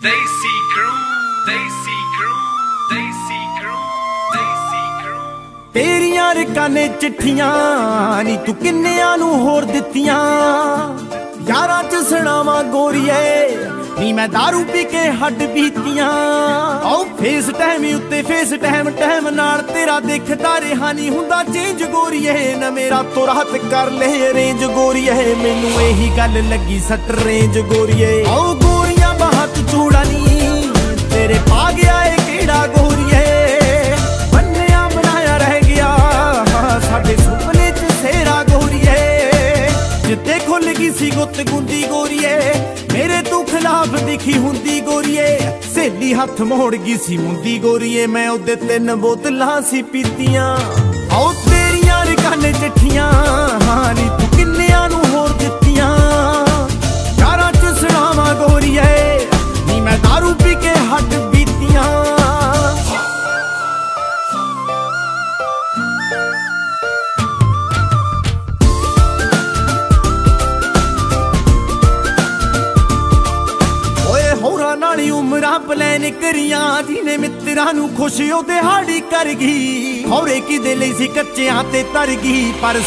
Desi Crew, Desi Crew, Desi Crew, Desi Crew। तेरियां रकां ने चिट्ठियां नी तू किन्नियां नू होर दित्तियां यारां च सड़ावां गोरीए नी मैं दारू पी के हड्ड बीतियां ओ फेस टाइम उत्ते फेस टाइम नाल तेरा देखदा रहा नी हुंदा चेंज गोरीए न मेरा तो रात कर ले अरेंज गोरीए मैनू यही गल लगी सट रेंज गोरीए ओ गोरियां बहुत चूड़ा नी तेरे पा गया है केड़ा गोरीए बन्निया बनाया रह गया साडे सुपने च सेरा गोरीए जिते खुल गई सी गुत गुंदी गोरीए मेरे तू खिलाफ दिखी हुंदी गोरीए सहेली हथ मोड़ गई सी मुंदी गोरीए मैं उदे 3 बोतलां सी पीतियां आओ तेरियां रकां ने चिट्ठियां नी तू किन्नियां नू होर दित्तियां यारां च सड़ावां गोरीए नी मैं दारू पी के हड्ड बीतियां नाली उमरां प्लैन करियां जिने मित्रां नू खुश ओ दिहाड़ी कर गई खौरे किदे लई सी कच्चियां ते तर गई पर